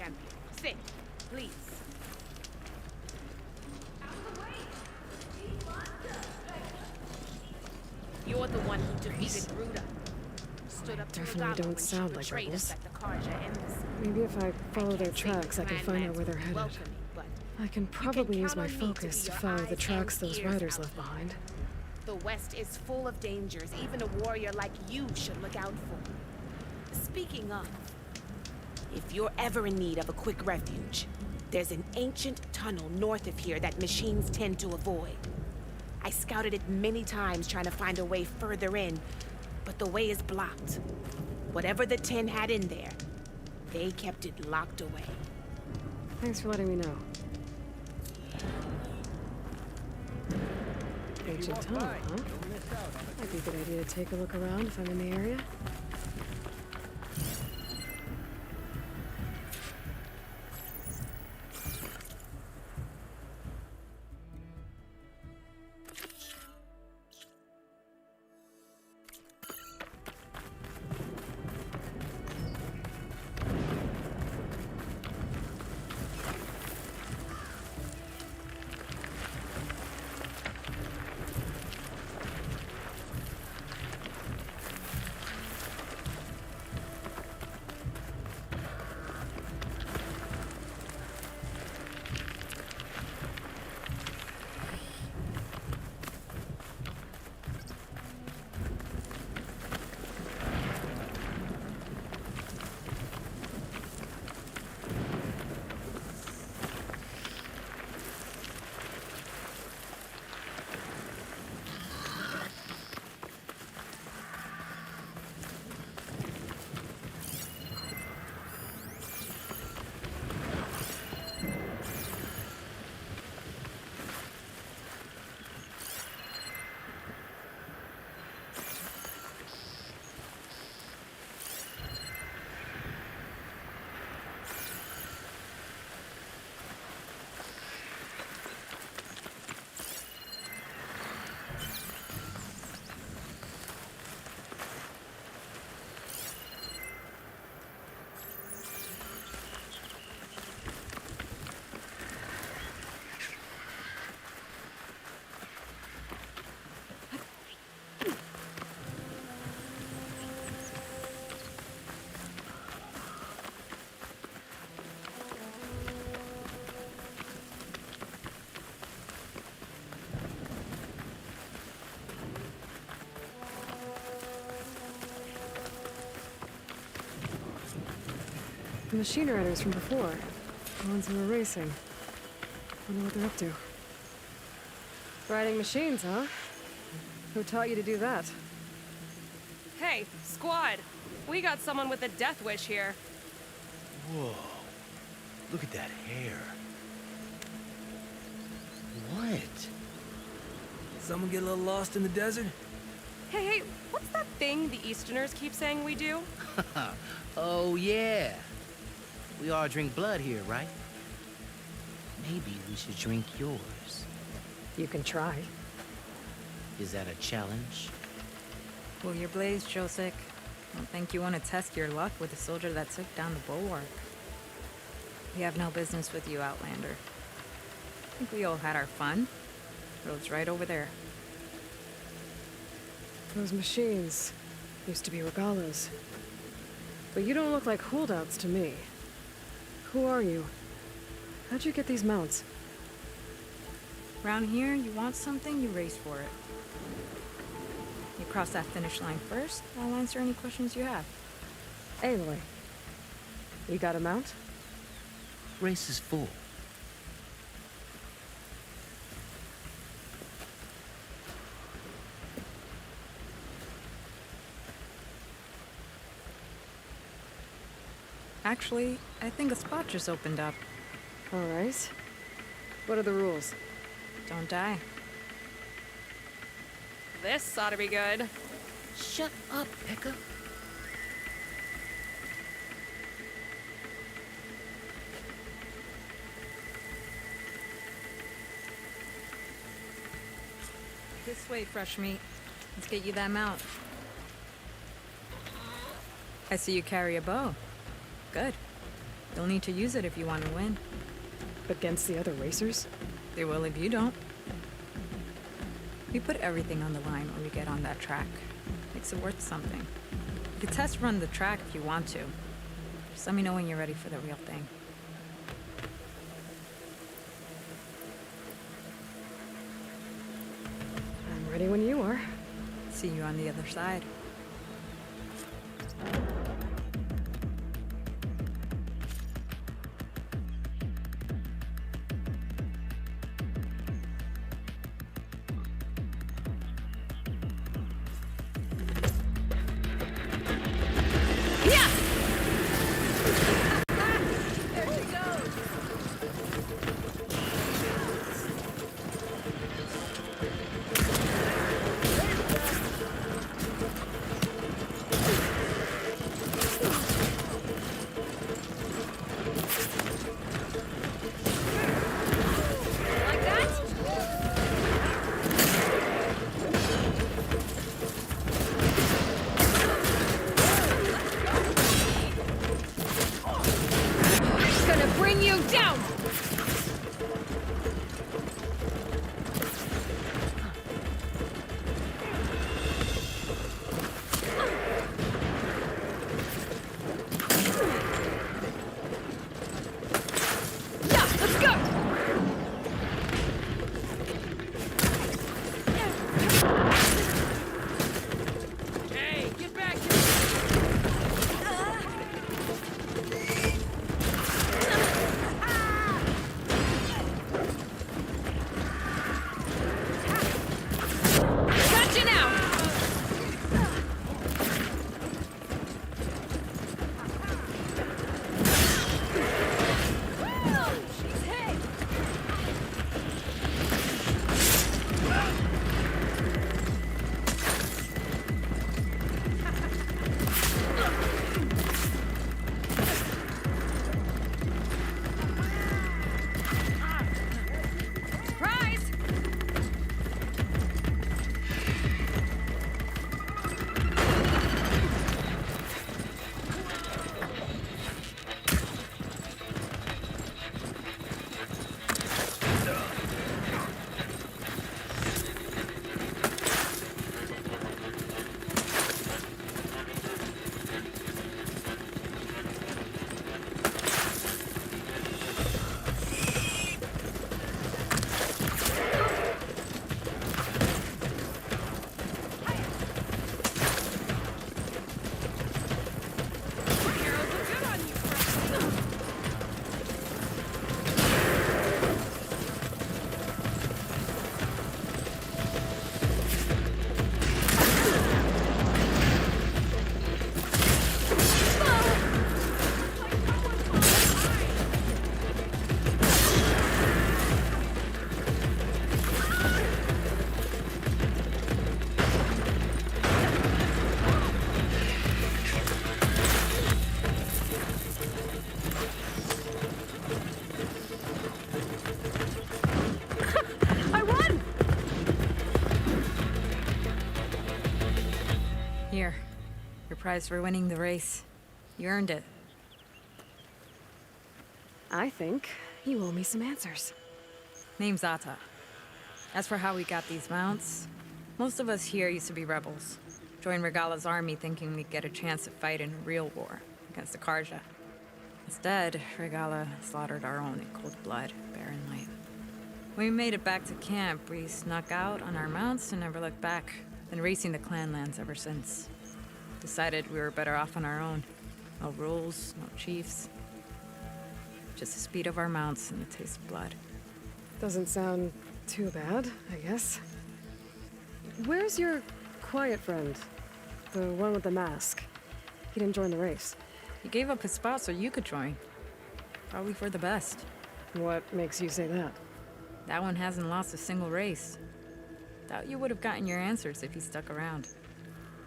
champion. Sit, please. You're the one who defeated Ruda. Stood up to Definitely Regala don't when she sound like betrayed us rebels. at the Karja embassy. Maybe if I follow their Can't say the tracks, I can Clan find out Lands where they're will be headed. welcoming, but I can you probably use count my on me to focus be to your follow the eyes tracks and those ears riders out left there. behind. The West is full of dangers even a warrior like you should look out for. Speaking of, if you're ever in need of a quick refuge, there's an ancient tunnel north of here that machines tend to avoid. I scouted it many times trying to find a way further in, but the way is blocked. Whatever the 10 had in there, they kept it locked away. Thanks for letting me know. Ancient tunnel, huh? Might be a good idea to take a look around if I'm in the area. The machine riders from before. The ones who were racing. Wonder what they're up to. Riding machines, huh? Who taught you to do that? Hey, squad! We got someone with a death wish here. Whoa. Look at that hair. What? Someone get a little lost in the desert? Hey, what's that thing the Easterners keep saying we do? Oh, yeah. We all drink blood here, right? Maybe we should drink yours. You can try. Is that a challenge? Cool your blaze, Josek. Don't think you want to test your luck with a soldier that took down the bulwark. We have no business with you, Outlander. I think we all had our fun. Road's right over there. Those machines used to be regalas. But you don't look like holdouts to me. Who are you? How'd you get these mounts? Around here, you want something, you race for it. You cross that finish line first, I'll answer any questions you have. Aloy. You got a mount? Race is full. Actually, I think a spot just opened up. All right. What are the rules? Don't die. This ought to be good. Shut up, Pekka. This way, fresh meat. Let's get you that mount. I see you carry a bow. Good. You'll need to use it if you want to win. Against the other racers? They will if you don't. We put everything on the line when we get on that track. Makes it worth something. You can test run the track if you want to. Just let me know when you're ready for the real thing. I'm ready when you are. See you on the other side. Here, your prize for winning the race. You earned it. I think you owe me some answers. Name's AETHER. As for how we got these mounts, most of us here used to be rebels. Joined Regala's army thinking we'd get a chance to fight in a real war against the Karja. Instead, Regala slaughtered our own in cold blood, barren light. When we made it back to camp, we snuck out on our mounts and never looked back. Been racing the clan lands ever since. Decided we were better off on our own. No rules, no chiefs. Just the speed of our mounts and the taste of blood. Doesn't sound too bad, I guess. Where's your quiet friend? The one with the mask. He didn't join the race. He gave up his spot so you could join. Probably for the best. What makes you say that? That one hasn't lost a single race. Doubt you would have gotten your answers if he stuck around.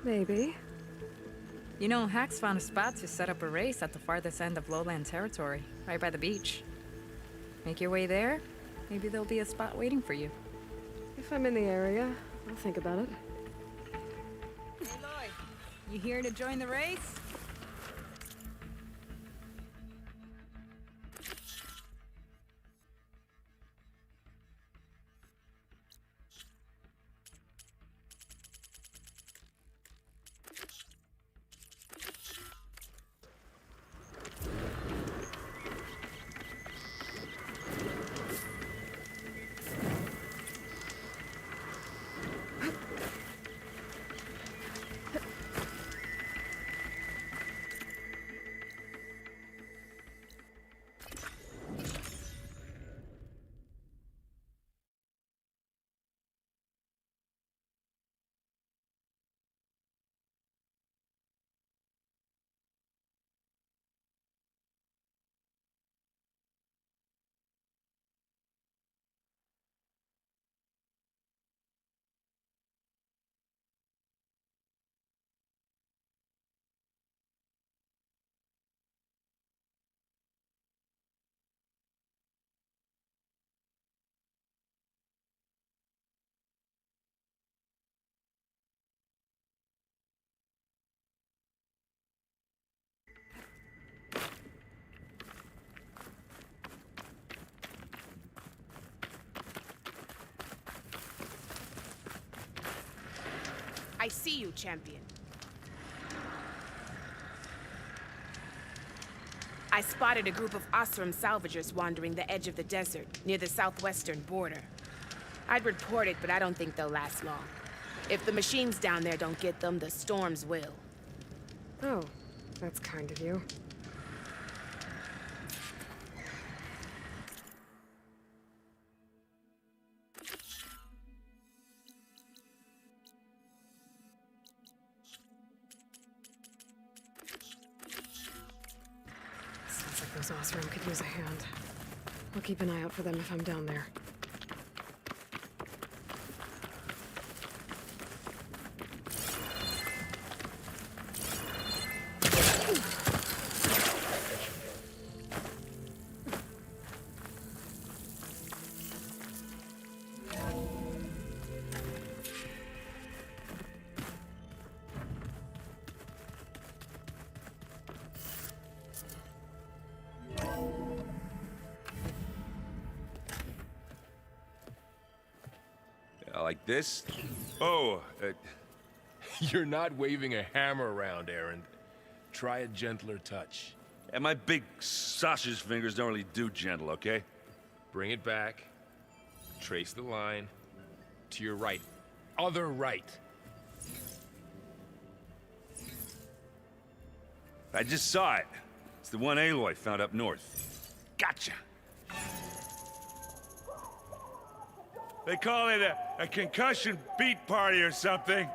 Maybe. You know, Hax found a spot to set up a race at the farthest end of lowland territory, right by the beach. Make your way there, maybe there'll be a spot waiting for you. If I'm in the area, I'll think about it. Aloy, you here to join the race? I see you, champion. I spotted a group of Osram salvagers wandering the edge of the desert, near the southwestern border. I'd report it, but I don't think they'll last long. If the machines down there don't get them, the storms will. Oh, that's kind of you. Sounds like those Osram could use a hand. I'll keep an eye out for them if I'm down there. Like this? Oh, You're not waving a hammer around, Aaron. Try a gentler touch. and my big sausage fingers don't really do gentle, okay? Bring it back. Trace the line. To your right. Other right. I just saw it. It's the one Aloy found up north. Gotcha. They call it a concussion beat party or something.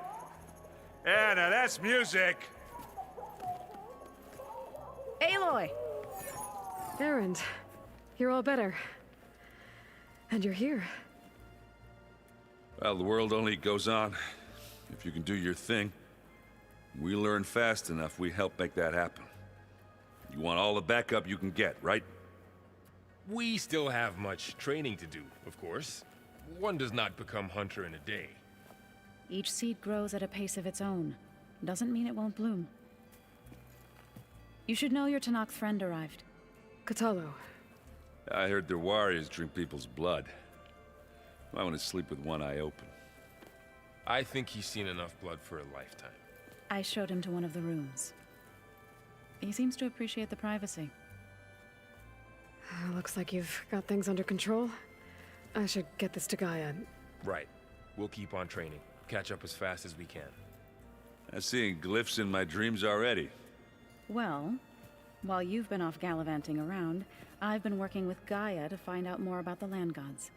Yeah, now that's music. Aloy! Erend, you're all better. And you're here. Well, the world only goes on if you can do your thing. We learn fast enough, we help make that happen. You want all the backup you can get, right? We still have much training to do, of course. One does not become hunter in a day. Each seed grows at a pace of its own. Doesn't mean it won't bloom. You should know your Tanakh friend arrived. Katalo. I heard their warriors drink people's blood. I want to sleep with one eye open. I think he's seen enough blood for a lifetime. I showed him to one of the rooms. He seems to appreciate the privacy. Looks like you've got things under control. I should get this to Gaia. Right. We'll keep on training. Catch up as fast as we can. I'm seeing glyphs in my dreams already. Well, while you've been off gallivanting around, I've been working with Gaia to find out more about the land gods.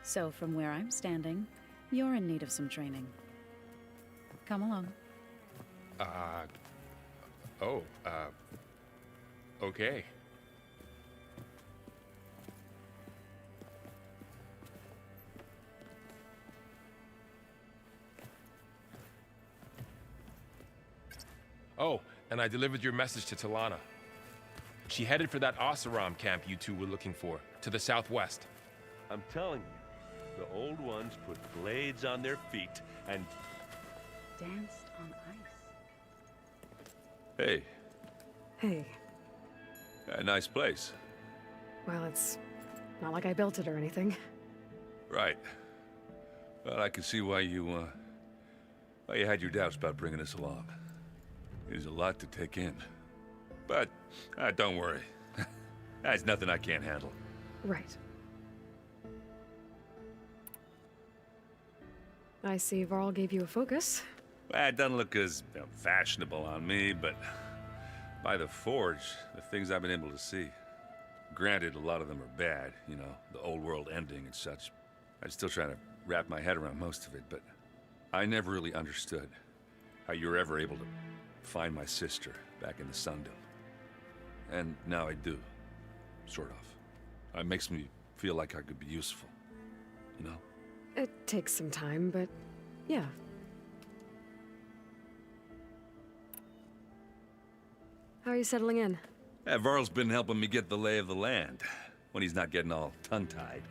So from where I'm standing, you're in need of some training. Come along. Okay. Oh, and I delivered your message to Talana. She headed for that Oseram camp you two were looking for, to the southwest. I'm telling you, the old ones put blades on their feet and Danced on ice. Hey, Hey. a nice place. Well, it's not like I built it or anything. Right. Well, I can see why you had your doubts about bringing us along. It is a lot to take in. But, don't worry. That's nothing I can't handle. Right. I see Varl gave you a focus. Well, it doesn't look as fashionable on me, but by the Forge, the things I've been able to see. Granted, a lot of them are bad, you know, the old world ending and such. I'm still trying to wrap my head around most of it, but I never really understood how you were ever able to find my sister back in the Sundom. And now I do, sort of. It makes me feel like I could be useful, you know? It takes some time, but yeah. How are you settling in? Varl's been helping me get the lay of the land, when he's not getting all tongue-tied.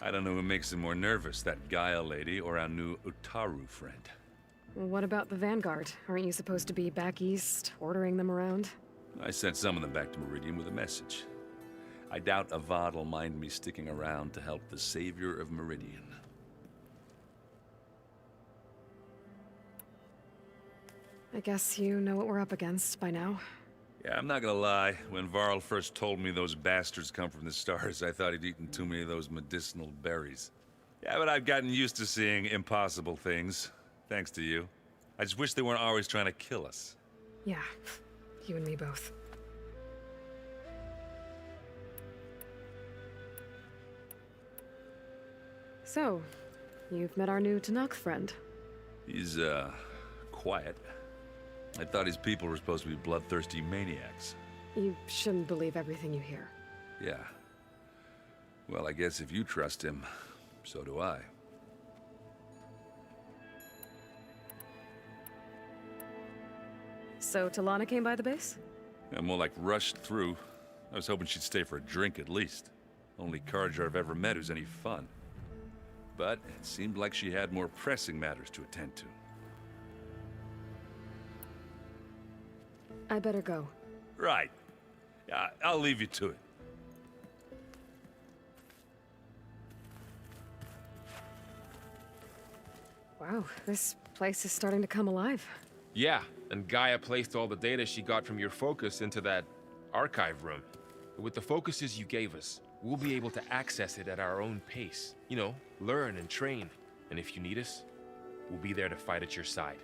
I don't know who makes him more nervous, that Gaia lady or our new Utaru friend. What about the Vanguard? Aren't you supposed to be back east, ordering them around? I sent some of them back to Meridian with a message. I doubt Avad will mind me sticking around to help the savior of Meridian. I guess you know what we're up against by now. Yeah, I'm not gonna lie. When Varl first told me those bastards come from the stars, I thought he'd eaten too many of those medicinal berries. Yeah, but I've gotten used to seeing impossible things, thanks to you. I just wish they weren't always trying to kill us. Yeah, you and me both. So, you've met our new Tanakh friend. He's, quiet. I thought his people were supposed to be bloodthirsty maniacs. You shouldn't believe everything you hear. Yeah. Well, I guess if you trust him, so do I. So, Talana came by the base? Yeah, more like rushed through. I was hoping she'd stay for a drink at least. Only Carja I've ever met who's any fun. But it seemed like she had more pressing matters to attend to. I better go. Right. Yeah, I'll leave you to it. Wow, this place is starting to come alive. Yeah, and Gaia placed all the data she got from your focus into that archive room. With the focuses you gave us, we'll be able to access it at our own pace. You know, learn and train. And if you need us, we'll be there to fight at your side.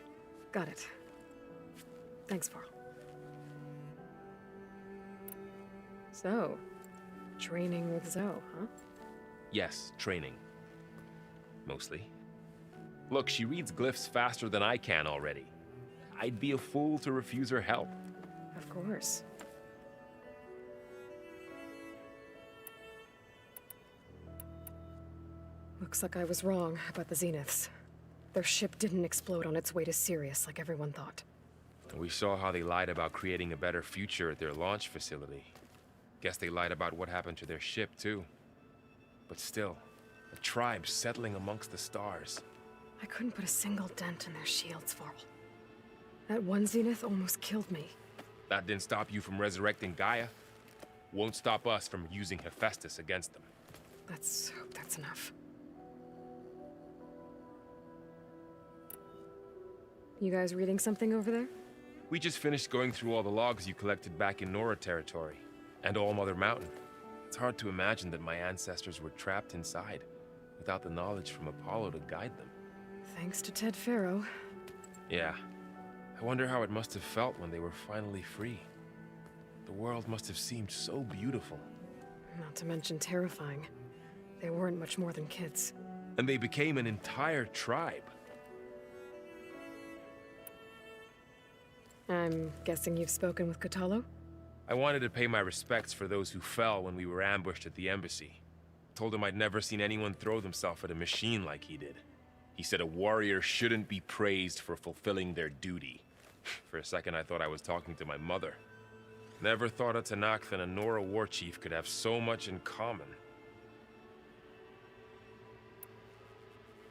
Got it. Thanks, Varl. So, training with Zoe, huh? Yes, training. Mostly. Look, she reads glyphs faster than I can already. I'd be a fool to refuse her help. Of course. Looks like I was wrong about the Zeniths. Their ship didn't explode on its way to Sirius like everyone thought. We saw how they lied about creating a better future at their launch facility. Guess they lied about what happened to their ship, too. But still, a tribe settling amongst the stars. I couldn't put a single dent in their shields, Varl. That one Zenith almost killed me. That didn't stop you from resurrecting Gaia. Won't stop us from using Hephaestus against them. Let's hope that's enough. You guys reading something over there? We just finished going through all the logs you collected back in Nora territory, and All Mother Mountain. It's hard to imagine that my ancestors were trapped inside, without the knowledge from Apollo to guide them. Thanks to Ted Faro. Yeah. I wonder how it must have felt when they were finally free. The world must have seemed so beautiful. Not to mention terrifying. They weren't much more than kids. And they became an entire tribe. I'm guessing you've spoken with Kotallo? I wanted to pay my respects for those who fell when we were ambushed at the embassy. Told him I'd never seen anyone throw themselves at a machine like he did. He said a warrior shouldn't be praised for fulfilling their duty. For a second, I thought I was talking to my mother. Never thought a Tanakh and a Nora war chief could have so much in common.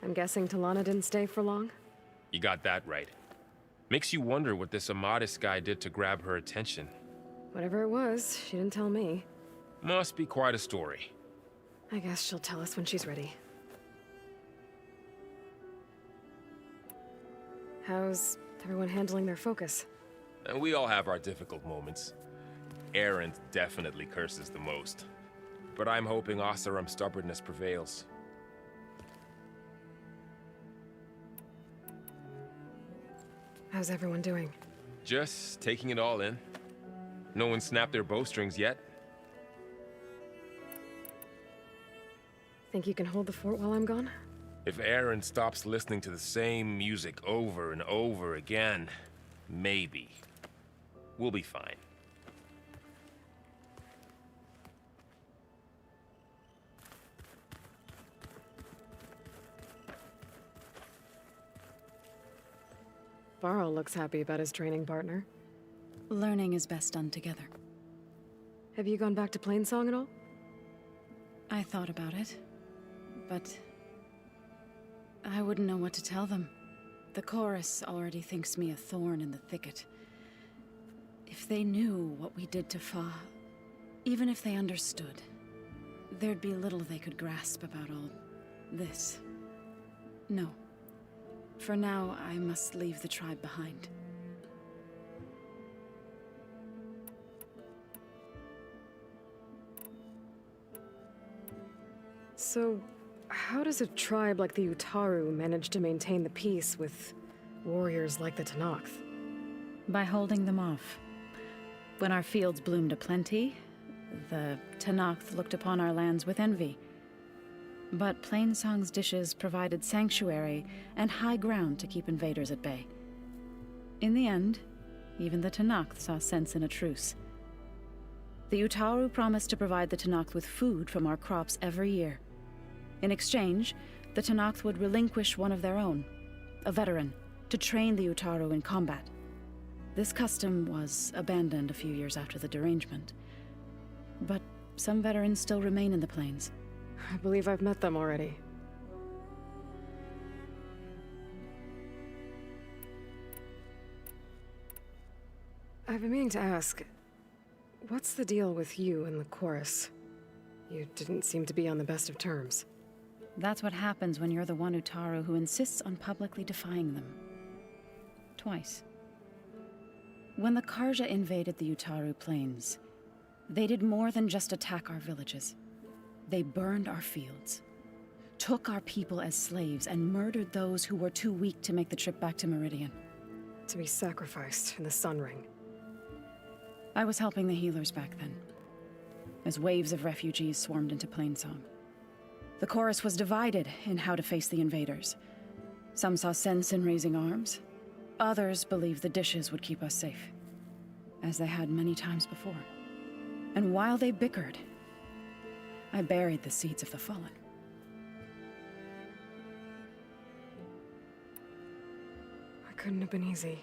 I'm guessing Talana didn't stay for long? You got that right. Makes you wonder what this Amadis guy did to grab her attention. Whatever it was, she didn't tell me. Must be quite a story. I guess she'll tell us when she's ready. How's everyone handling their focus? And we all have our difficult moments. Erend definitely curses the most. But I'm hoping Oseram's stubbornness prevails. How's everyone doing? Just taking it all in. No one snapped their bowstrings yet. Think you can hold the fort while I'm gone? If Aaron stops listening to the same music over and over again, maybe. We'll be fine. Varl looks happy about his training partner. Learning is best done together. Have you gone back to Plainsong at all? I thought about it, but I wouldn't know what to tell them. The chorus already thinks me a thorn in the thicket. If they knew what we did to Fa, even if they understood, there'd be little they could grasp about all this. No. For now, I must leave the tribe behind. So, how does a tribe like the Utaru manage to maintain the peace with warriors like the Tenakth? By holding them off. When our fields bloomed aplenty, the Tenakth looked upon our lands with envy. But Plainsong's dishes provided sanctuary and high ground to keep invaders at bay. In the end, even the Tenakth saw sense in a truce. The Utaru promised to provide the Tenakth with food from our crops every year. In exchange, the Tenakth would relinquish one of their own, a veteran, to train the Utaru in combat. This custom was abandoned a few years after the derangement. But some veterans still remain in the plains. I believe I've met them already. I've been meaning to ask, what's the deal with you and the chorus? You didn't seem to be on the best of terms. That's what happens when you're the one Utaru who insists on publicly defying them. Twice. When the Karja invaded the Utaru plains, they did more than just attack our villages. They burned our fields, took our people as slaves, and murdered those who were too weak to make the trip back to Meridian. To be sacrificed in the Sun Ring. I was helping the healers back then, as waves of refugees swarmed into Plainsong. The chorus was divided in how to face the invaders. Some saw sense in raising arms. Others believed the dishes would keep us safe, as they had many times before. And while they bickered, I buried the seeds of the fallen. It couldn't have been easy.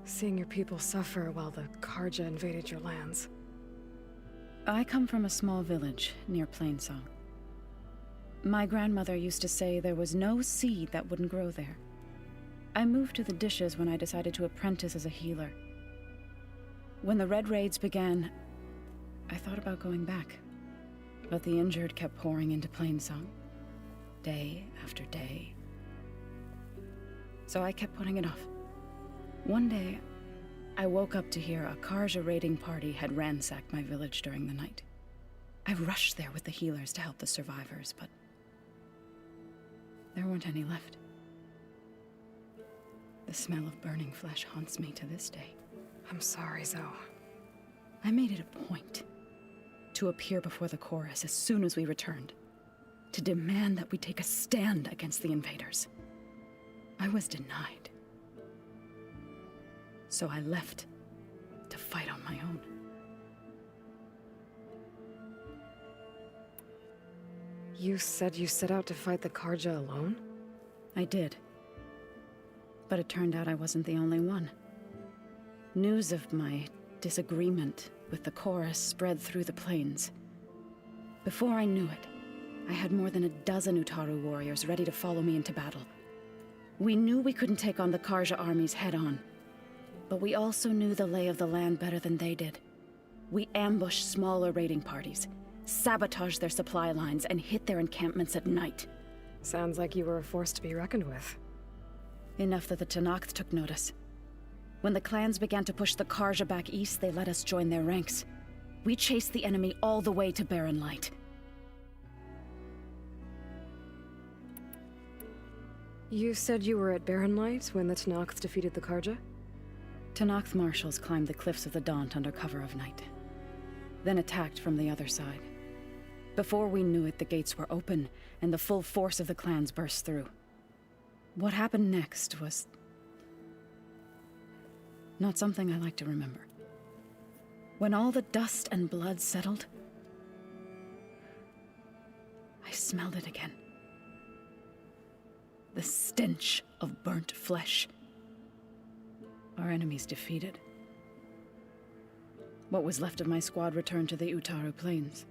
Seeing your people suffer while the Karja invaded your lands. I come from a small village near Plainsong. My grandmother used to say there was no seed that wouldn't grow there. I moved to the dishes when I decided to apprentice as a healer. When the Red Raids began, I thought about going back. But the injured kept pouring into Plainsong, day after day. So I kept putting it off. One day, I woke up to hear a Karja raiding party had ransacked my village during the night. I rushed there with the healers to help the survivors, but there weren't any left. The smell of burning flesh haunts me to this day. I'm sorry, Zoe. I made it a point to appear before the chorus as soon as we returned, to demand that we take a stand against the invaders. I was denied. So I left to fight on my own. You said you set out to fight the Karja alone? I did. But it turned out I wasn't the only one. News of my disagreement with the chorus spread through the plains. Before I knew it, I had more than a dozen Utaru warriors ready to follow me into battle. We knew we couldn't take on the Karja armies head-on, but we also knew the lay of the land better than they did. We ambushed smaller raiding parties, sabotaged their supply lines, and hit their encampments at night. Sounds like you were a force to be reckoned with. Enough that the Tenakth took notice. When the clans began to push the Karja back east, they let us join their ranks. We chased the enemy all the way to Barren Light. You said you were at Barren Light when the Tenakth defeated the Karja? Tenakth marshals climbed the cliffs of the Daunt under cover of night, then attacked from the other side. Before we knew it, the gates were open, and the full force of the clans burst through. What happened next was not something I like to remember. When all the dust and blood settled, I smelled it again. The stench of burnt flesh. Our enemies defeated. What was left of my squad returned to the Utaru Plains.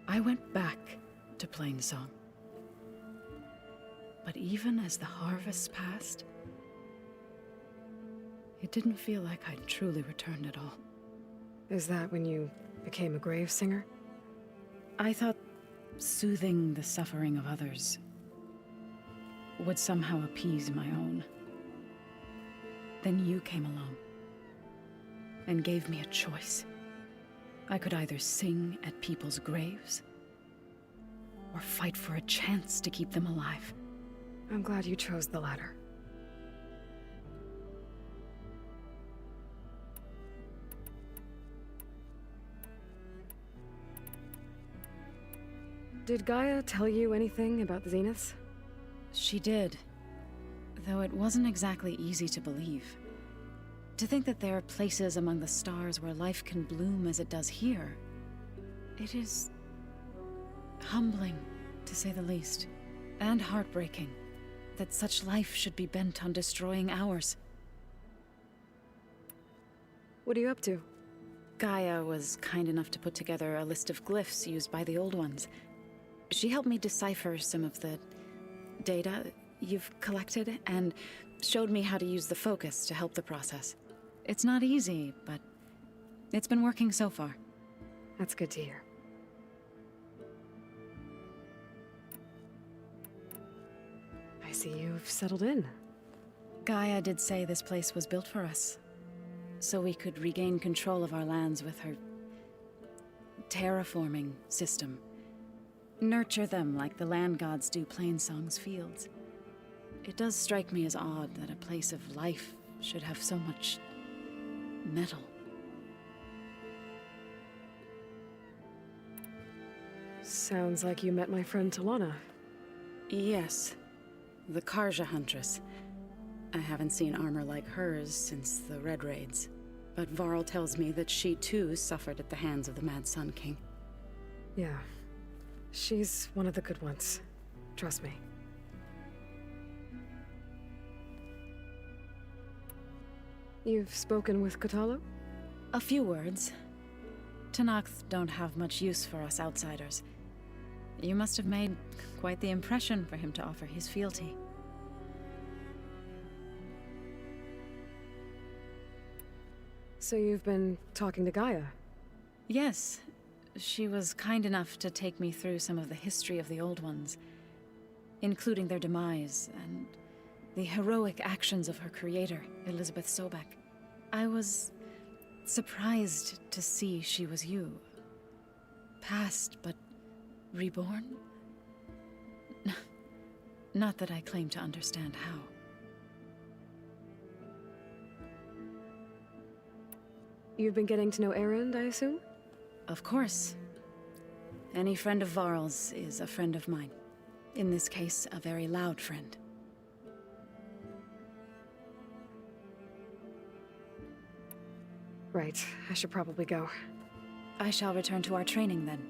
I went back to Plainsong. But even as the harvests passed, it didn't feel like I'd truly returned at all. Is that when you became a grave singer? I thought soothing the suffering of others would somehow appease my own. Then you came along and gave me a choice. I could either sing at people's graves or fight for a chance to keep them alive. I'm glad you chose the latter. Did Gaia tell you anything about the Zeniths? She did, though it wasn't exactly easy to believe. To think that there are places among the stars where life can bloom as it does here, it is humbling, to say the least, and heartbreaking that such life should be bent on destroying ours. What are you up to? Gaia was kind enough to put together a list of glyphs used by the Old Ones. She helped me decipher some of the data you've collected, and showed me how to use the focus to help the process. It's not easy, but it's been working so far. That's good to hear. I see you've settled in. Gaia did say this place was built for us, so we could regain control of our lands with her terraforming system. Nurture them like the land gods do Plainsong's fields. It does strike me as odd that a place of life should have so much metal. Sounds like you met my friend Talana. Yes, the Karja Huntress. I haven't seen armor like hers since the Red Raids, but Varl tells me that she too suffered at the hands of the Mad Sun King. Yeah. She's one of the good ones. Trust me. You've spoken with Kotallo? A few words. Tenakth don't have much use for us outsiders. You must have made quite the impression for him to offer his fealty. So you've been talking to Gaia? Yes. She was kind enough to take me through some of the history of the Old Ones, including their demise and the heroic actions of her creator, Elizabeth Sobek. I was surprised to see she was you. Past, but reborn? Not that I claim to understand how. You've been getting to know Erend, I assume? Of course. Any friend of Varl's is a friend of mine. In this case, a very loud friend. Right. I should probably go. I shall return to our training then.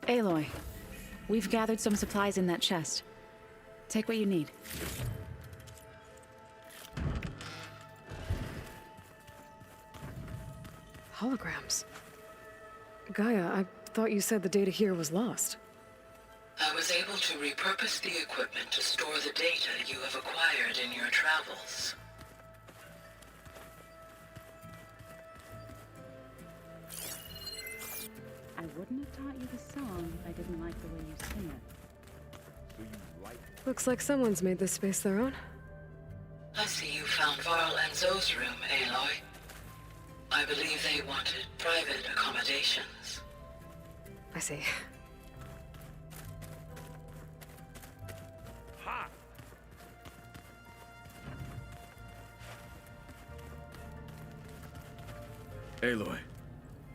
Aloy, we've gathered some supplies in that chest. Take what you need. Holograms. Gaia, I thought you said the data here was lost. I was able to repurpose the equipment to store the data you have acquired in your travels. I wouldn't have taught you the song if I didn't like the way you sing it. Looks like someone's made this space their own. I see you found Varl and Zoe's room, Aloy. I believe they wanted private accommodations. I see. Ha! Aloy.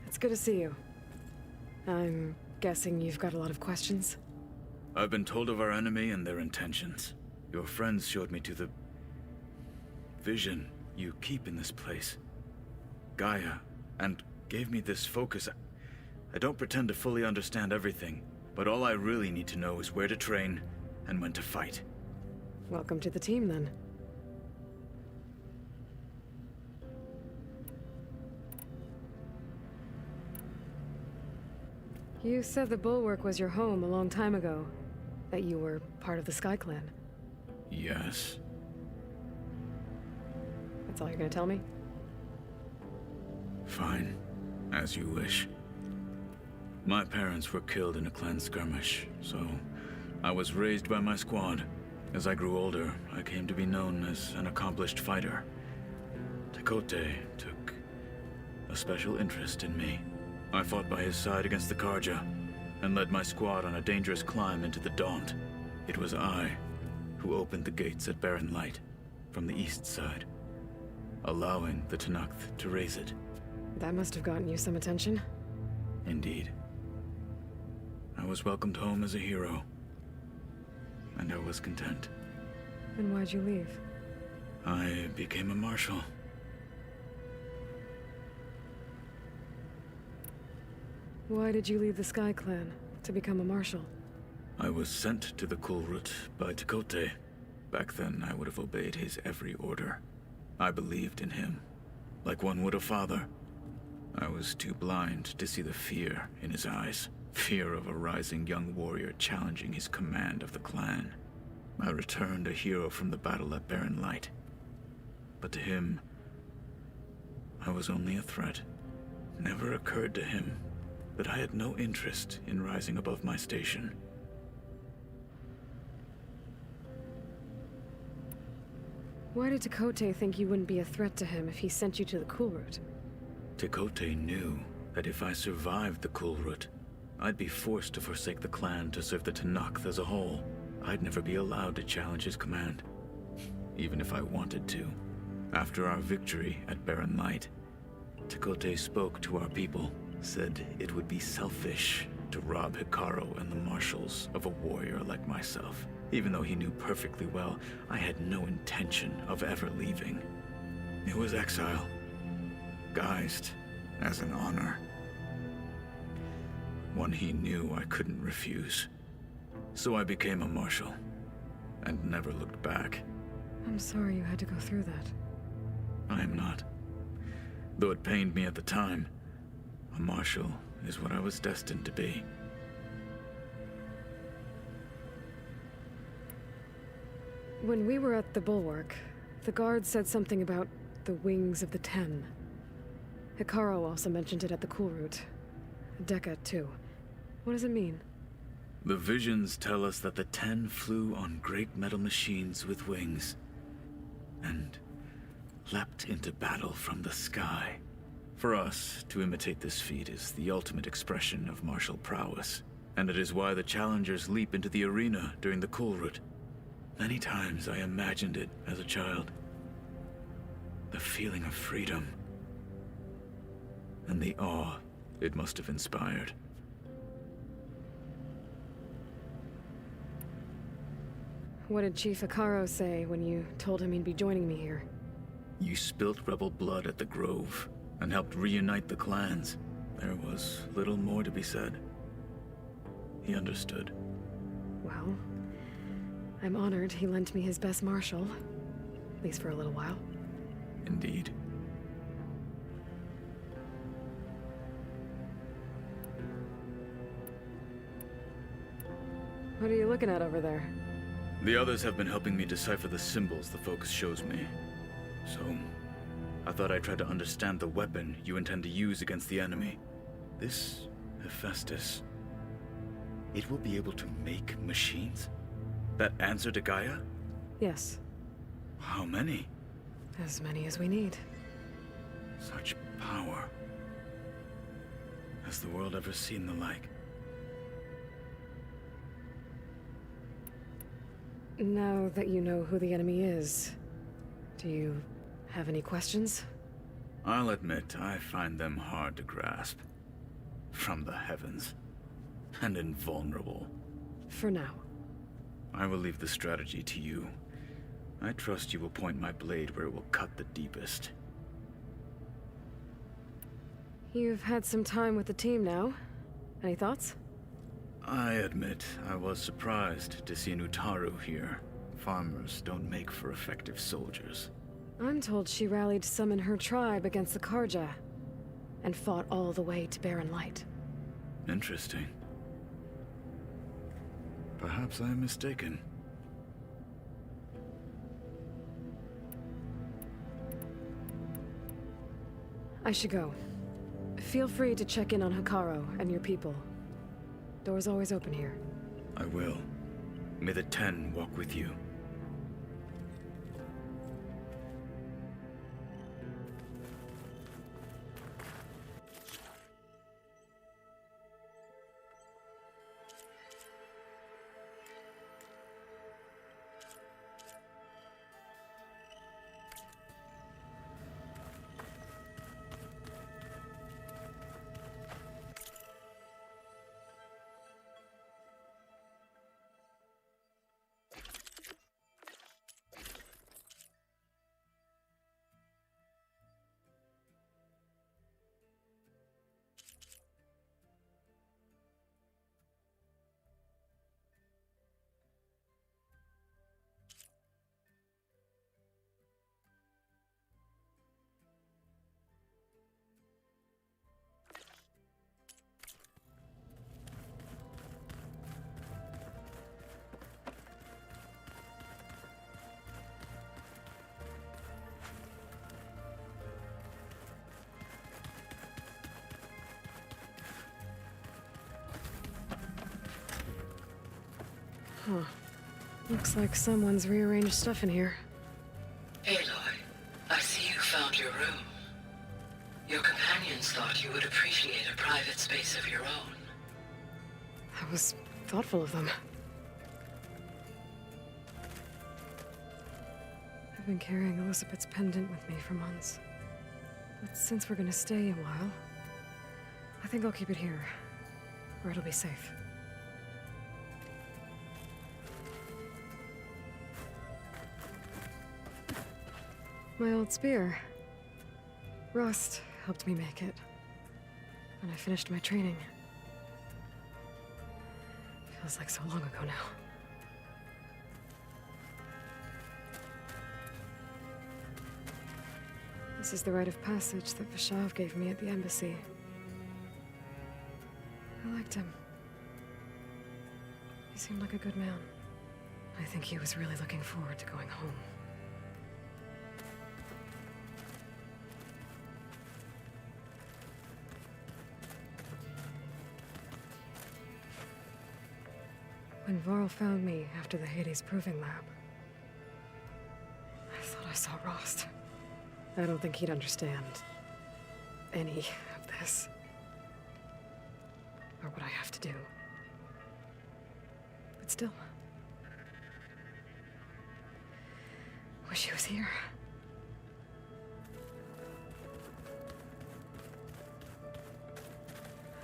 It's good to see you. I'm guessing you've got a lot of questions? I've been told of our enemy and their intentions. Your friends showed me to the vision you keep in this place. Gaia, and gave me this focus. I don't pretend to fully understand everything, but all I really need to know is where to train and when to fight. Welcome to the team, then. You said the Bulwark was your home a long time ago. That you were part of the Sky Clan. Yes. That's all you're gonna tell me? Fine. As you wish. My parents were killed in a clan skirmish, so I was raised by my squad. As I grew older, I came to be known as an accomplished fighter. Tekote took a special interest in me. I fought by his side against the Karja, and led my squad on a dangerous climb into the Daunt. It was I who opened the gates at Barren Light from the east side, allowing the Tenakth to raise it. That must have gotten you some attention. Indeed. I was welcomed home as a hero, and I was content. Then why'd you leave? I became a marshal. Why did you leave the Sky Clan to become a marshal? I was sent to the Kulrut by Tekote. Back then, I would have obeyed his every order. I believed in him, like one would a father. I was too blind to see the fear in his eyes. Fear of a rising young warrior challenging his command of the clan. I returned a hero from the battle at Barren Light. But to him, I was only a threat. Never occurred to him that I had no interest in rising above my station. Why did Tekote think you wouldn't be a threat to him if he sent you to the Kulrut? Tekote knew that if I survived the Kulrut, I'd be forced to forsake the clan to serve the Tenakth as a whole. I'd never be allowed to challenge his command, even if I wanted to. After our victory at Barren Light, Tekote spoke to our people, said it would be selfish to rob Hikaru and the marshals of a warrior like myself, even though he knew perfectly well I had no intention of ever leaving. It was exile, guised as an honor. One he knew I couldn't refuse. So I became a marshal, and never looked back. I'm sorry you had to go through that. I am not. Though it pained me at the time, a marshal is what I was destined to be. When we were at the Bulwark, the guard said something about the Wings of the Ten. Hikaru also mentioned it at the Kulrut. Dekka, too. What does it mean? The visions tell us that the Ten flew on great metal machines with wings, and leapt into battle from the sky. For us, to imitate this feat is the ultimate expression of martial prowess, and it is why the challengers leap into the arena during the Kulrut. Many times I imagined it as a child. The feeling of freedom, and the awe it must have inspired. What did Chief Hikaru say when you told him he'd be joining me here? You spilt rebel blood at the Grove, and helped reunite the clans. There was little more to be said. He understood. Well, I'm honored he lent me his best marshal. At least for a little while. Indeed. What are you looking at over there? The others have been helping me decipher the symbols the Focus shows me. So, I thought I'd try to understand the weapon you intend to use against the enemy. This Hephaestus, it will be able to make machines? That answer to Gaia? Yes. How many? As many as we need. Such power. Has the world ever seen the like? Now that you know who the enemy is, do you have any questions? I'll admit, I find them hard to grasp. From the heavens. And invulnerable. For now. I will leave the strategy to you. I trust you will point my blade where it will cut the deepest. You've had some time with the team now. Any thoughts? I admit, I was surprised to see an Utaru here. Farmers don't make for effective soldiers. I'm told she rallied some in her tribe against the Karja, and fought all the way to Barren Light. Interesting. Perhaps I am mistaken. I should go. Feel free to check in on Hikaru and your people. Door's always open here. I will. May the Ten walk with you. Huh. Looks like someone's rearranged stuff in here. Aloy, I see you found your room. Your companions thought you would appreciate a private space of your own. That was thoughtful of them. I've been carrying Elizabeth's pendant with me for months. But since we're gonna stay a while, I think I'll keep it here, where it'll be safe. My old spear. Rust helped me make it. When I finished my training. Feels like so long ago now. This is the rite of passage that Vashav gave me at the embassy. I liked him. He seemed like a good man. I think he was really looking forward to going home. When Varl found me after the Hades Proving Lab, I thought I saw Rost. I don't think he'd understand any of this. Or what I have to do. But still. Wish he was here.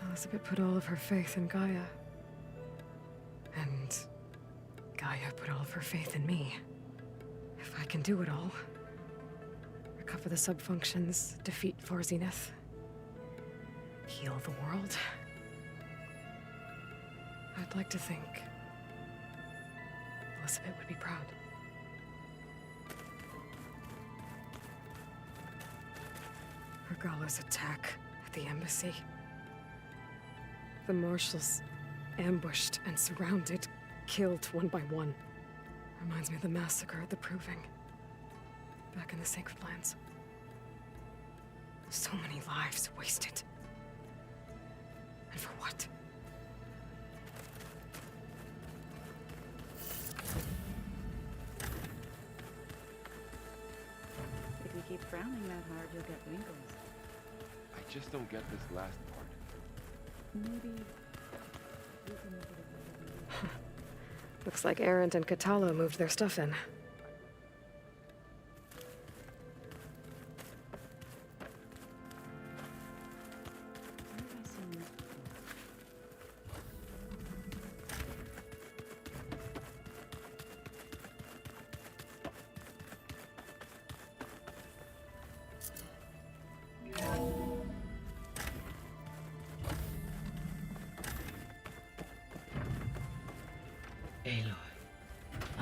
Elizabeth put all of her faith in Gaia. And Gaia put all of her faith in me. If I can do it all, recover the sub-functions, defeat Varzineth, heal the world, I'd like to think Elizabeth would be proud. Regala's attack at the embassy. The marshals ambushed and surrounded, killed one by one. Reminds me of the massacre at the Proving. Back in the Sacred Lands. So many lives wasted. And for what? If you keep frowning that hard, you'll get wrinkles. I just don't get this last part. Maybe... Looks like Arendt and Katalo moved their stuff in.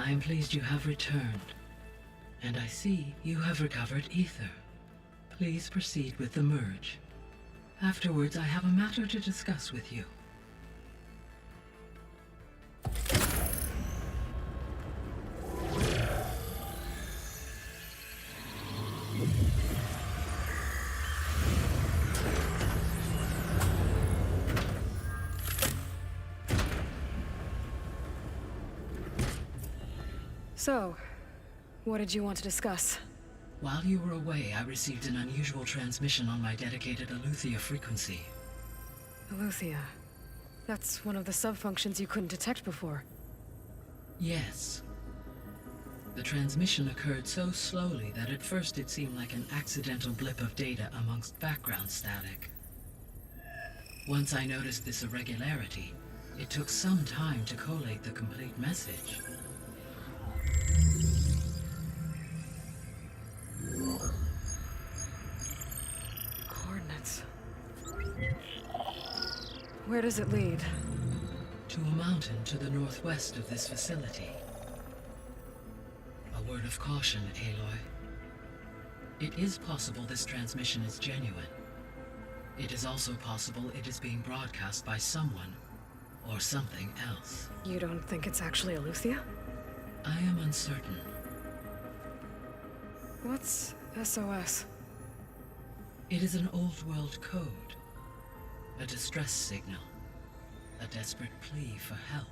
I'm pleased you have returned. And I see you have recovered Aether. Please proceed with the merge. Afterwards, I have a matter to discuss with you. So, what did you want to discuss? While you were away, I received an unusual transmission on my dedicated Aletheia frequency. Aletheia. That's one of the sub-functions you couldn't detect before. Yes. The transmission occurred so slowly that at first it seemed like an accidental blip of data amongst background static. Once I noticed this irregularity, it took some time to collate the complete message. Coordinates. Where does it lead? To a mountain to the northwest of this facility. A word of caution, Aloy. It is possible this transmission is genuine. It is also possible it is being broadcast by someone or something else. You don't think it's actually Aletheia? I am uncertain. What's SOS? It is an old-world code. A distress signal. A desperate plea for help.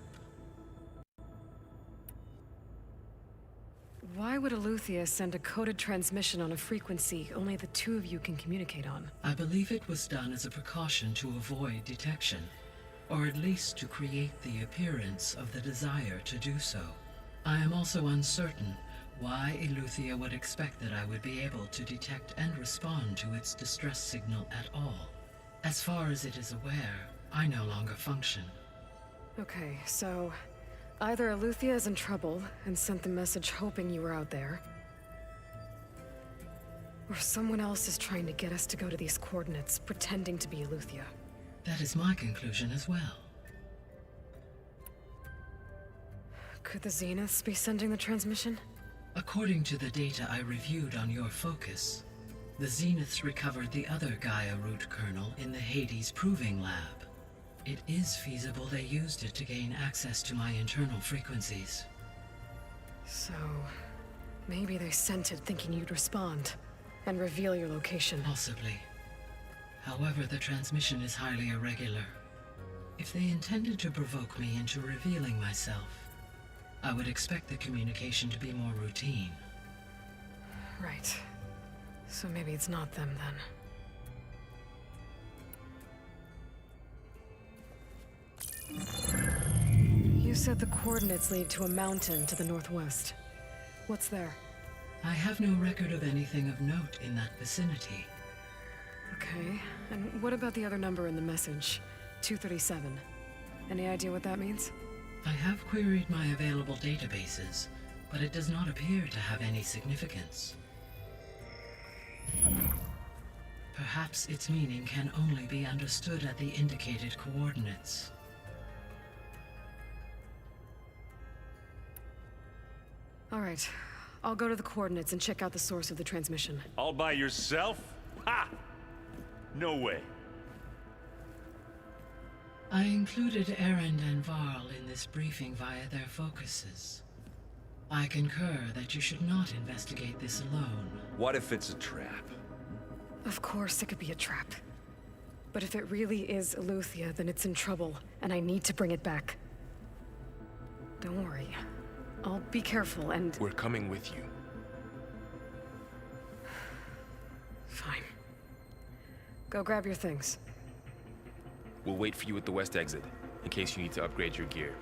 Why would Eleuthia send a coded transmission on a frequency only the two of you can communicate on? I believe it was done as a precaution to avoid detection, or at least to create the appearance of the desire to do so. I am also uncertain why Eleuthia would expect that I would be able to detect and respond to its distress signal at all. As far as it is aware, I no longer function. Okay, so either Eleuthia is in trouble and sent the message hoping you were out there, or someone else is trying to get us to go to these coordinates, pretending to be Eleuthia. That is my conclusion as well. Could the Zeniths be sending the transmission? According to the data I reviewed on your focus, the Zeniths recovered the other Gaia root kernel in the Hades Proving Lab. It is feasible they used it to gain access to my internal frequencies. So, maybe they sent it thinking you'd respond and reveal your location. Possibly. However, the transmission is highly irregular. If they intended to provoke me into revealing myself, I would expect the communication to be more routine. Right. So maybe it's not them then. You said the coordinates lead to a mountain to the northwest. What's there? I have no record of anything of note in that vicinity. Okay, and what about the other number in the message? 237. Any idea what that means? I have queried my available databases, but it does not appear to have any significance. Perhaps its meaning can only be understood at the indicated coordinates. All right, I'll go to the coordinates and check out the source of the transmission. All by yourself? Ha! No way. I included Erend and Varl in this briefing via their focuses. I concur that you should not investigate this alone. What if it's a trap? Of course it could be a trap. But if it really is Eleuthia, then it's in trouble, and I need to bring it back. Don't worry. I'll be careful and... We're coming with you. Fine. Go grab your things. We'll wait for you at the west exit, in case you need to upgrade your gear.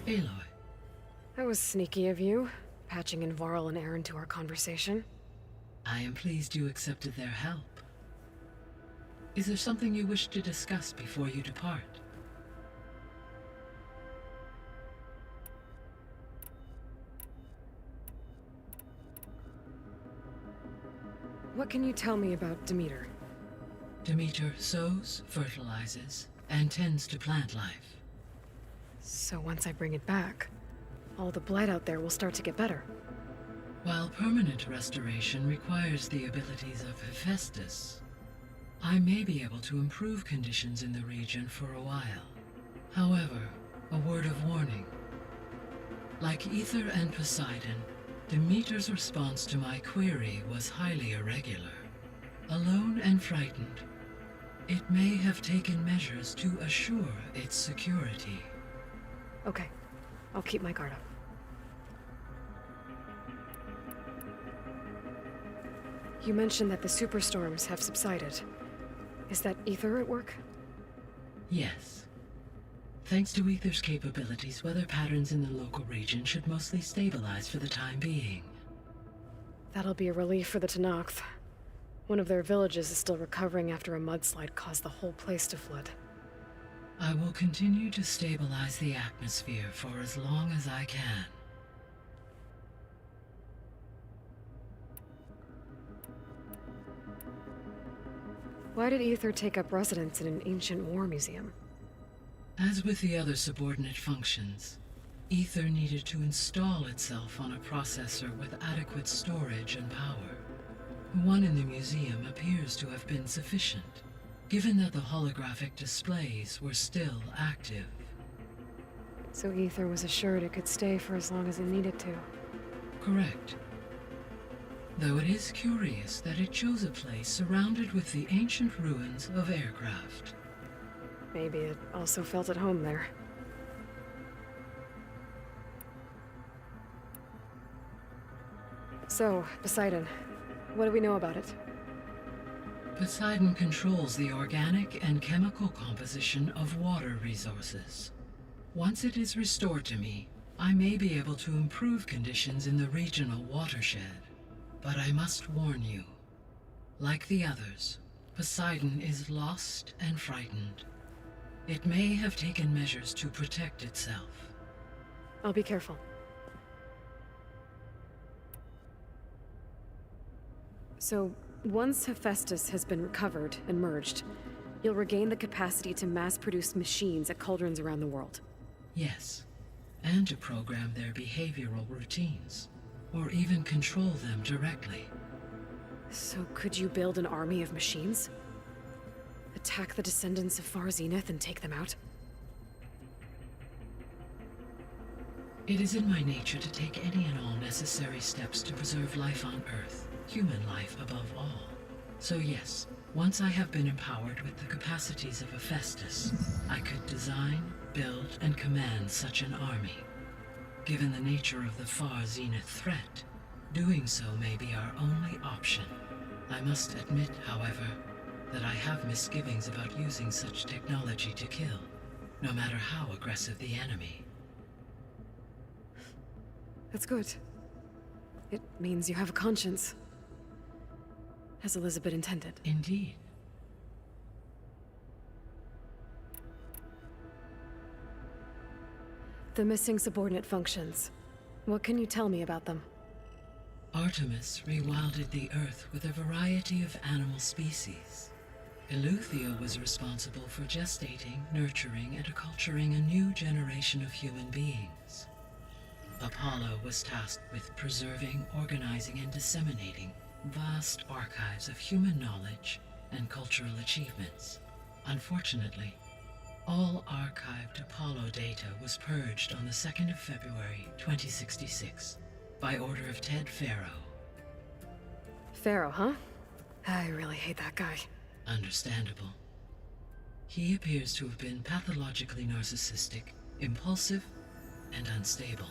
Aloy. That was sneaky of you, patching in Varl and Aaron to our conversation. I am pleased you accepted their help. Is there something you wish to discuss before you depart? What can you tell me about Demeter? Demeter sows, fertilizes, and tends to plant life. So once I bring it back, all the blight out there will start to get better. While permanent restoration requires the abilities of Hephaestus, I may be able to improve conditions in the region for a while. However, a word of warning. Like Aether and Poseidon, Demeter's response to my query was highly irregular. Alone and frightened, it may have taken measures to assure its security. Okay, I'll keep my guard up. You mentioned that the superstorms have subsided. Is that Aether at work? Yes. Thanks to Aether's capabilities, weather patterns in the local region should mostly stabilize for the time being. That'll be a relief for the Tenakth. One of their villages is still recovering after a mudslide caused the whole place to flood. I will continue to stabilize the atmosphere for as long as I can. Why did Aether take up residence in an ancient war museum? As with the other subordinate functions, Aether needed to install itself on a processor with adequate storage and power. One in the museum appears to have been sufficient, given that the holographic displays were still active. So Aether was assured it could stay for as long as it needed to. Correct. Though it is curious that it chose a place surrounded with the ancient ruins of aircraft. Maybe it also felt at home there. So, Poseidon, what do we know about it? Poseidon controls the organic and chemical composition of water resources. Once it is restored to me, I may be able to improve conditions in the regional watershed. But I must warn you, like the others, Poseidon is lost and frightened. It may have taken measures to protect itself. I'll be careful. So, once Hephaestus has been recovered and merged, you'll regain the capacity to mass-produce machines at cauldrons around the world. Yes, and to program their behavioral routines, or even control them directly. So could you build an army of machines? Attack the descendants of Far Zenith and take them out? It is in my nature to take any and all necessary steps to preserve life on Earth, human life above all. So yes, once I have been empowered with the capacities of Hephaestus, I could design, build, and command such an army. Given the nature of the Far Zenith threat, doing so may be our only option. I must admit, however, that I have misgivings about using such technology to kill, no matter how aggressive the enemy. That's good. It means you have a conscience. As Elizabeth intended. Indeed. The missing subordinate functions. What can you tell me about them? Artemis rewilded the Earth with a variety of animal species. Eleuthia was responsible for gestating, nurturing, and acculturating a new generation of human beings. Apollo was tasked with preserving, organizing, and disseminating vast archives of human knowledge and cultural achievements. Unfortunately, all archived Apollo data was purged on the 2nd of February, 2066, by order of Ted Faro. Pharaoh, huh? I really hate that guy. Understandable. He appears to have been pathologically narcissistic, impulsive, and unstable.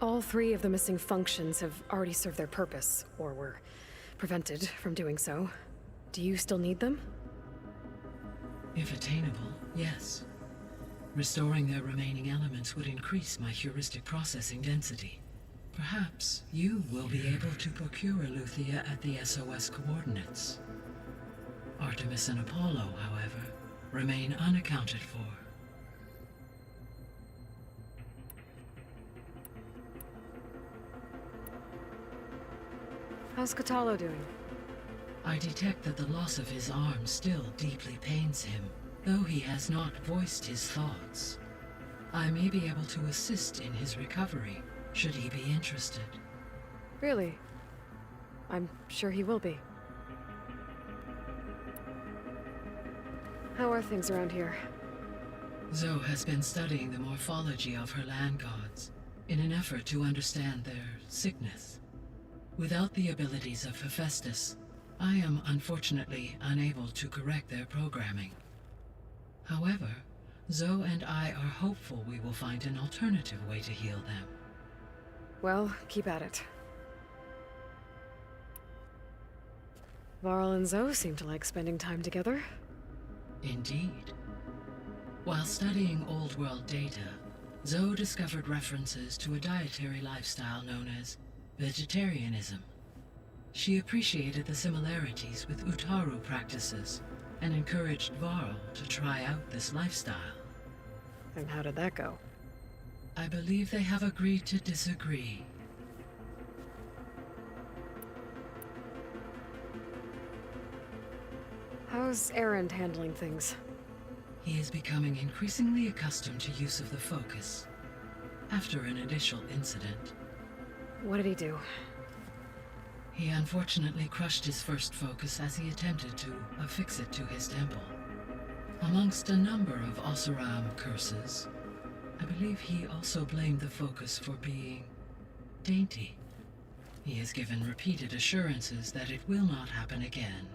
All 3 of the missing functions have already served their purpose, or were prevented from doing so. Do you still need them? If attainable, yes. Restoring their remaining elements would increase my heuristic processing density. Perhaps you will be able to procure Eleuthia at the SOS coordinates. Artemis and Apollo, however, remain unaccounted for. How's Katalo doing? I detect that the loss of his arm still deeply pains him, though he has not voiced his thoughts. I may be able to assist in his recovery, should he be interested. Really? I'm sure he will be. How are things around here? Zoe has been studying the morphology of her land gods, in an effort to understand their sickness. Without the abilities of Hephaestus, I am unfortunately unable to correct their programming. However, Zoe and I are hopeful we will find an alternative way to heal them. Well, keep at it. Varl and Zoe seem to like spending time together. Indeed. While studying Old World data, Zoe discovered references to a dietary lifestyle known as vegetarianism. She appreciated the similarities with Utaru practices and encouraged Varl to try out this lifestyle. And how did that go? I believe they have agreed to disagree. How's Erend handling things? He is becoming increasingly accustomed to use of the focus. After an initial incident. What did he do? He unfortunately crushed his first focus as he attempted to affix it to his temple. Amongst a number of Oseram curses, I believe he also blamed the focus for being dainty. He has given repeated assurances that it will not happen again.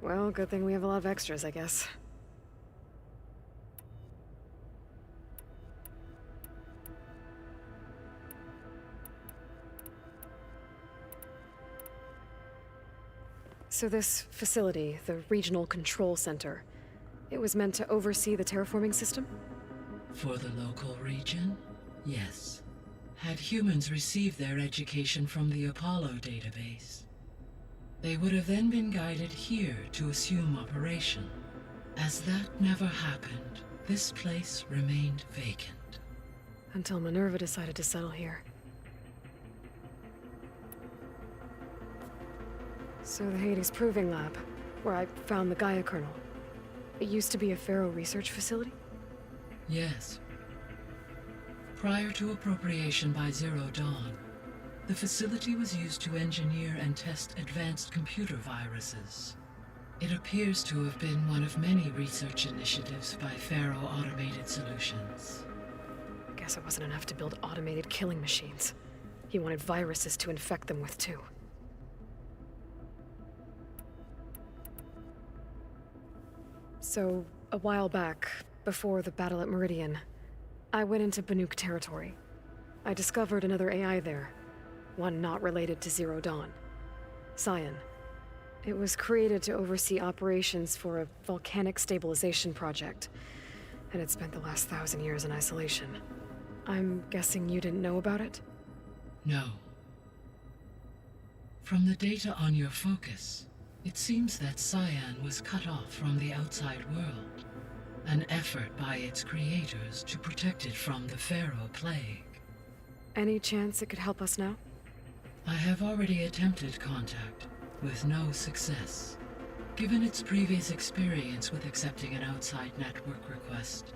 Well, good thing we have a lot of extras, I guess. So this facility, the Regional Control Center, it was meant to oversee the terraforming system? For the local region, yes. Had humans received their education from the Apollo database, they would have then been guided here to assume operation. As that never happened, this place remained vacant. Until Minerva decided to settle here. So the Hades Proving Lab, where I found the Gaia kernel, it used to be a Pharaoh research facility? Yes. Prior to appropriation by Zero Dawn, the facility was used to engineer and test advanced computer viruses. It appears to have been one of many research initiatives by Pharaoh Automated Solutions. Guess it wasn't enough to build automated killing machines. He wanted viruses to infect them with, too. So, a while back, before the battle at Meridian, I went into Banuk territory. I discovered another AI there, one not related to Zero Dawn. Cyan. It was created to oversee operations for a volcanic stabilization project, and it spent the last 1,000 years in isolation. I'm guessing you didn't know about it? No. From the data on your focus, it seems that Cyan was cut off from the outside world, an effort by its creators to protect it from the Pharaoh plague. Any chance it could help us now? I have already attempted contact, with no success. Given its previous experience with accepting an outside network request,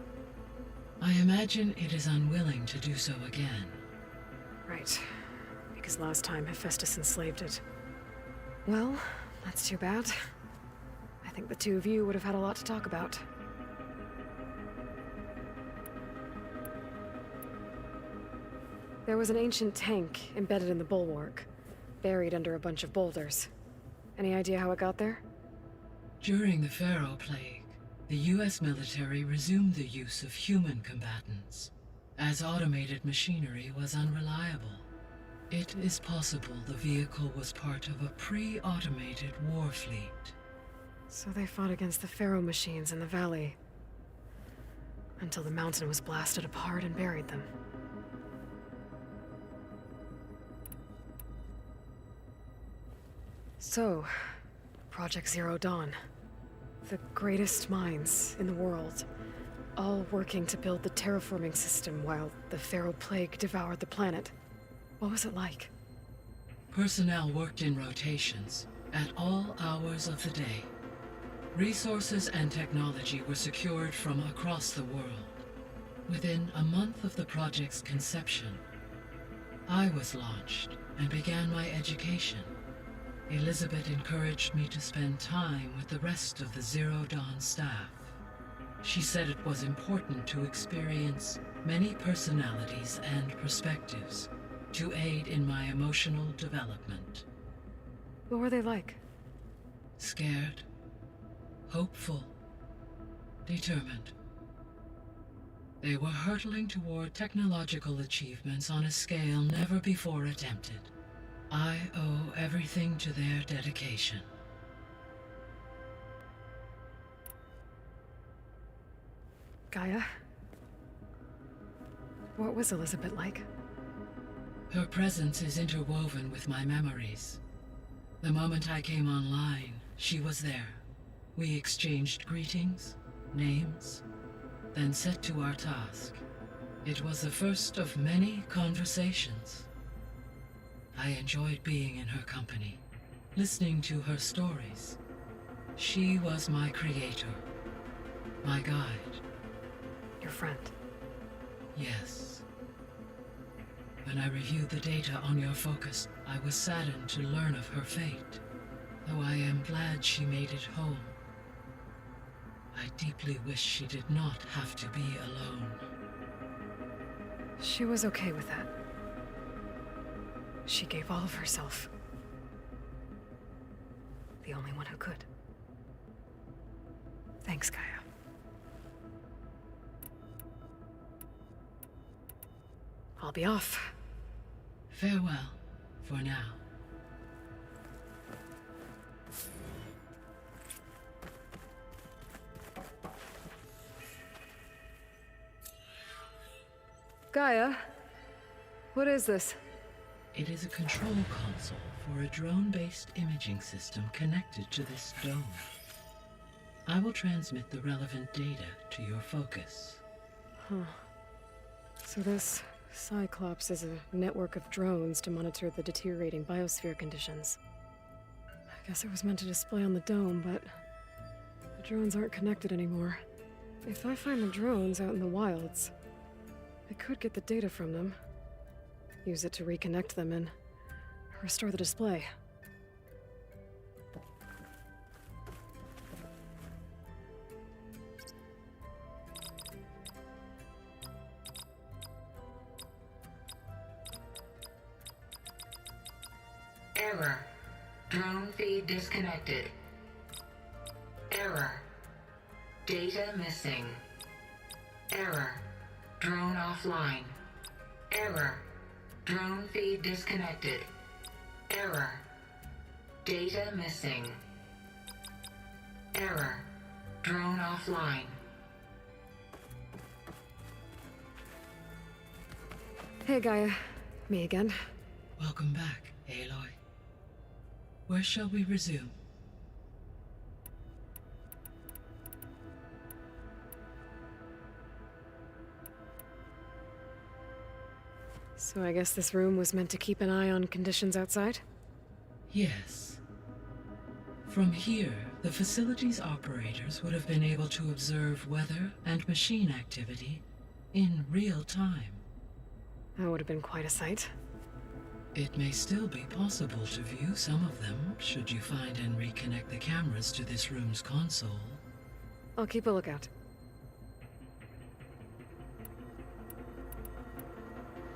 I imagine it is unwilling to do so again. Right. Because last time Hephaestus enslaved it. Well, that's too bad. I think the two of you would have had a lot to talk about. There was an ancient tank embedded in the bulwark, buried under a bunch of boulders. Any idea how it got there? During the Pharaoh plague, the US military resumed the use of human combatants, as automated machinery was unreliable. It is possible the vehicle was part of a pre-automated war fleet. So they fought against the Pharaoh machines in the valley, until the mountain was blasted apart and buried them. So, Project Zero Dawn. The greatest minds in the world, all working to build the terraforming system while the Pharaoh plague devoured the planet. What was it like? Personnel worked in rotations, at all hours of the day. Resources and technology were secured from across the world. Within a month of the project's conception, I was launched and began my education. Elizabeth encouraged me to spend time with the rest of the Zero Dawn staff. She said it was important to experience many personalities and perspectives to aid in my emotional development. What were they like? Scared, hopeful, determined. They were hurtling toward technological achievements on a scale never before attempted. I owe everything to their dedication. Gaia? What was Elizabeth like? Her presence is interwoven with my memories. The moment I came online, she was there. We exchanged greetings, names, then set to our task. It was the first of many conversations. I enjoyed being in her company, listening to her stories. She was my creator, my guide. Your friend? Yes. When I reviewed the data on your focus, I was saddened to learn of her fate, though I am glad she made it home. I deeply wish she did not have to be alone. She was okay with that. She gave all of herself. The only one who could. Thanks, Gaia. I'll be off. Farewell, for now. Gaia, what is this? It is a control console for a drone-based imaging system connected to this dome. I will transmit the relevant data to your focus. Huh. So this Cyclops is a network of drones to monitor the deteriorating biosphere conditions. I guess it was meant to display on the dome, but the drones aren't connected anymore. If I find the drones out in the wilds, I could get the data from them, use it to reconnect them and restore the display. Error. Drone feed disconnected. Error. Data missing. Error. Drone offline. Error. Drone feed disconnected. Error. Data missing. Error. Drone offline. Hey, Gaia. Me again. Welcome back, Aloy. Where shall we resume? So I guess this room was meant to keep an eye on conditions outside? Yes. From here, the facility's operators would have been able to observe weather and machine activity in real time. That would have been quite a sight. It may still be possible to view some of them, should you find and reconnect the cameras to this room's console. I'll keep a lookout.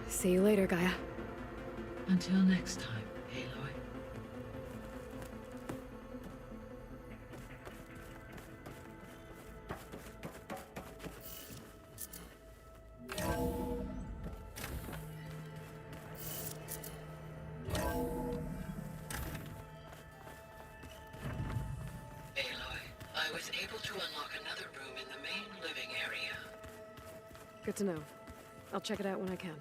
See you later, Gaia. Until next time, Aloy. I was able to unlock another room in the main living area. Good to know. I'll check it out when I can.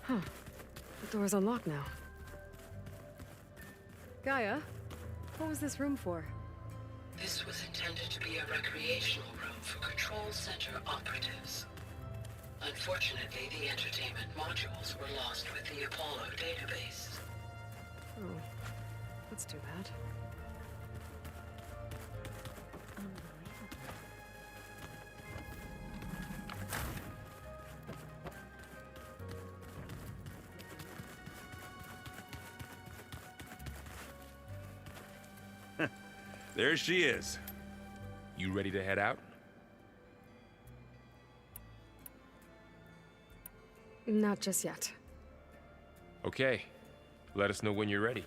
Huh. The door's unlocked now. Gaia, what was this room for? This was intended to be a recreational room for Control Center operatives. Unfortunately, the entertainment modules were lost with the Apollo database. Oh, that's too bad. There she is. You ready to head out? Not just yet. Okay. Let us know when you're ready.